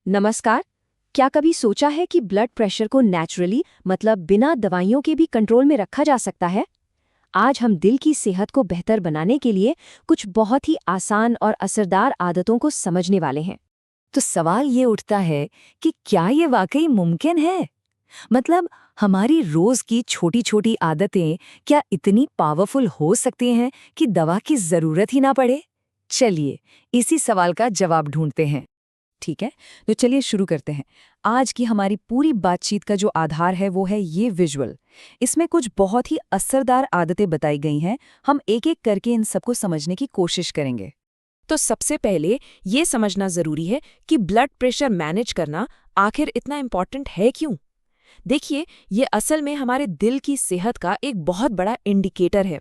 नमस्कार। क्या कभी सोचा है कि ब्लड प्रेशर को नेचुरली मतलब बिना दवाइयों के भी कंट्रोल में रखा जा सकता है? आज हम दिल की सेहत को बेहतर बनाने के लिए कुछ बहुत ही आसान और असरदार आदतों को समझने वाले हैं। तो सवाल ये उठता है कि क्या ये वाकई मुमकिन है? मतलब हमारी रोज की छोटी छोटी आदतें क्या इतनी पावरफुल हो सकती हैं कि दवा की जरूरत ही ना पड़े? चलिए इसी सवाल का जवाब ढूंढते हैं। ठीक है, तो चलिए शुरू करते हैं। आज की हमारी पूरी बातचीत का जो आधार है वो है ये विजुअल। इसमें कुछ बहुत ही असरदार आदतें बताई गई हैं। हम एक एक करके इन सबको समझने की कोशिश करेंगे। तो सबसे पहले ये समझना जरूरी है कि ब्लड प्रेशर मैनेज करना आखिर इतना इम्पॉर्टेंट है क्यों। देखिए, ये असल में हमारे दिल की सेहत का एक बहुत बड़ा इंडिकेटर है।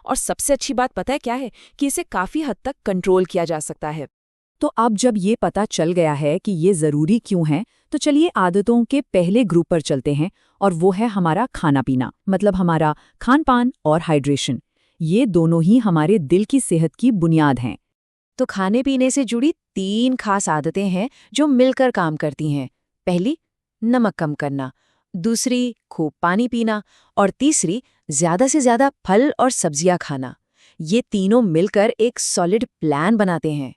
और सबसे अच्छी बात पता है क्या है कि इसे काफी हद तक कंट्रोल किया जा सकता है। तो अब जब ये पता चल गया है कि ये ज़रूरी क्यों है, तो चलिए आदतों के पहले ग्रुप पर चलते हैं, और वो है हमारा खाना पीना, मतलब हमारा खान पान और हाइड्रेशन। ये दोनों ही हमारे दिल की सेहत की बुनियाद हैं। तो खाने पीने से जुड़ी 3 खास आदतें हैं जो मिलकर काम करती हैं। पहली, नमक कम करना। दूसरी, खूब पानी पीना। और तीसरी, ज्यादा से ज्यादा फल और सब्जियां खाना। ये तीनों मिलकर एक सॉलिड प्लान बनाते हैं।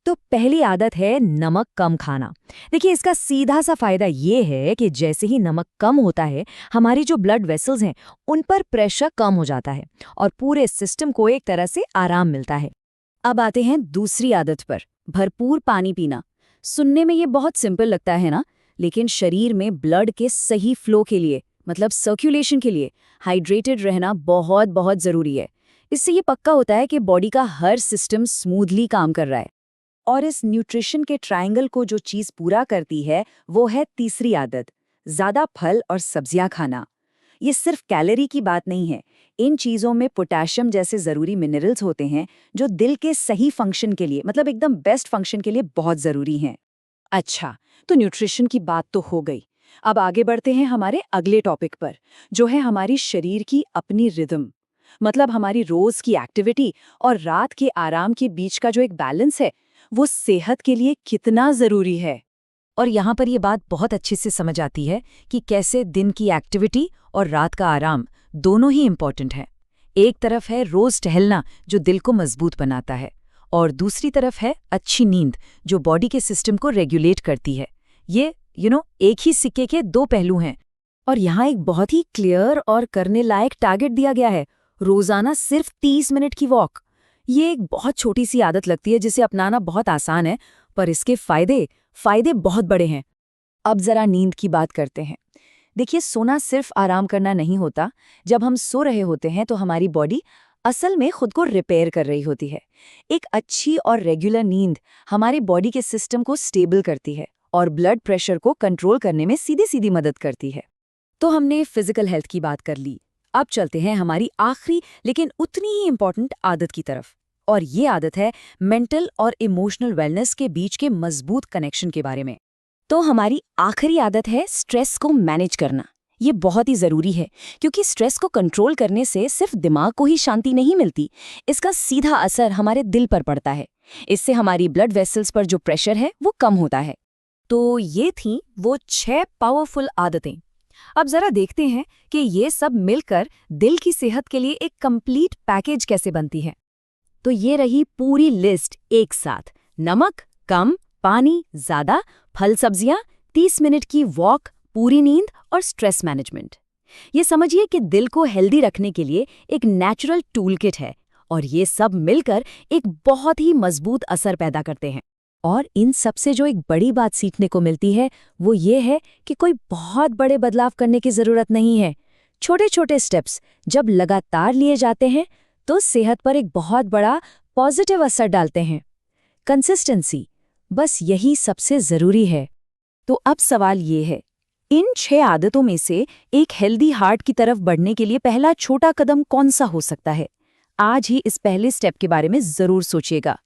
तो पहली आदत है नमक कम खाना। देखिए, इसका सीधा सा फायदा ये है कि जैसे ही नमक कम होता है, हमारी जो ब्लड वेसल्स हैं उन पर प्रेशर कम हो जाता है और पूरे सिस्टम को एक तरह से आराम मिलता है। अब आते हैं दूसरी आदत पर, भरपूर पानी पीना। सुनने में ये बहुत सिंपल लगता है ना, लेकिन शरीर में ब्लड के सही फ्लो के लिए, मतलब सर्कुलेशन के लिए हाइड्रेटेड रहना बहुत बहुत ज़रूरी है। इससे ये पक्का होता है कि बॉडी का हर सिस्टम स्मूथली काम कर रहा है। और इस न्यूट्रिशन के ट्रायंगल को जो चीज़ पूरा करती है वो है तीसरी आदत, ज़्यादा फल और सब्जियां खाना। ये सिर्फ कैलोरी की बात नहीं है। इन चीज़ों में पोटेशियम जैसे ज़रूरी मिनरल्स होते हैं जो दिल के सही फंक्शन के लिए, मतलब एकदम बेस्ट फंक्शन के लिए बहुत ज़रूरी हैं। अच्छा, तो न्यूट्रिशन की बात तो हो गई। अब आगे बढ़ते हैं हमारे अगले टॉपिक पर, जो है हमारी शरीर की अपनी रिदम। मतलब हमारी रोज़ की एक्टिविटी और रात के आराम के बीच का जो एक बैलेंस है, वो सेहत के लिए कितना ज़रूरी है। और यहाँ पर ये बात बहुत अच्छे से समझ आती है कि कैसे दिन की एक्टिविटी और रात का आराम दोनों ही इम्पॉर्टेंट है। एक तरफ है रोज़ टहलना जो दिल को मजबूत बनाता है, और दूसरी तरफ है अच्छी नींद जो बॉडी के सिस्टम को रेगुलेट करती है। ये एक ही सिक्के के दो पहलू हैं। और यहाँ एक बहुत ही क्लियर और करने लायक टारगेट दिया गया है, रोज़ाना सिर्फ 30 मिनट की वॉक। ये एक बहुत छोटी सी आदत लगती है जिसे अपनाना बहुत आसान है, पर इसके फायदे बहुत बड़े हैं। अब जरा नींद की बात करते हैं। देखिए, सोना सिर्फ आराम करना नहीं होता। जब हम सो रहे होते हैं तो हमारी बॉडी असल में खुद को रिपेयर कर रही होती है। एक अच्छी और रेगुलर नींद हमारी बॉडी के सिस्टम को स्टेबल करती है और ब्लड प्रेशर को कंट्रोल करने में सीधी सीधी मदद करती है। तो हमने फिजिकल हेल्थ की बात कर ली। अब चलते हैं हमारी आखिरी लेकिन उतनी ही इम्पॉर्टेंट आदत की तरफ, और ये आदत है मेंटल और इमोशनल वेलनेस के बीच के मजबूत कनेक्शन के बारे में। तो हमारी आखिरी आदत है स्ट्रेस को मैनेज करना। ये बहुत ही ज़रूरी है, क्योंकि स्ट्रेस को कंट्रोल करने से सिर्फ दिमाग को ही शांति नहीं मिलती, इसका सीधा असर हमारे दिल पर पड़ता है। इससे हमारी ब्लड वेसल्स पर जो प्रेशर है वो कम होता है। तो ये थी वो 6 पावरफुल आदतें। अब जरा देखते हैं कि ये सब मिलकर दिल की सेहत के लिए एक कंप्लीट पैकेज कैसे बनती है। तो ये रही पूरी लिस्ट एक साथ: नमक कम, पानी ज़्यादा, फल सब्जियां, 30 मिनट की वॉक, पूरी नींद और स्ट्रेस मैनेजमेंट। ये समझिए कि दिल को हेल्दी रखने के लिए एक नेचुरल टूल किट है, और ये सब मिलकर एक बहुत ही मजबूत असर पैदा करते हैं। और इन सब से जो एक बड़ी बात सीखने को मिलती है वो ये है कि कोई बहुत बड़े बदलाव करने की ज़रूरत नहीं है। छोटे छोटे स्टेप्स जब लगातार लिए जाते हैं तो सेहत पर एक बहुत बड़ा पॉजिटिव असर डालते हैं। कंसिस्टेंसी, बस यही सबसे ज़रूरी है। तो अब सवाल ये है, इन 6 आदतों में से एक हेल्दी हार्ट की तरफ बढ़ने के लिए पहला छोटा कदम कौन सा हो सकता है? आज ही इस पहले स्टेप के बारे में ज़रूर सोचिएगा।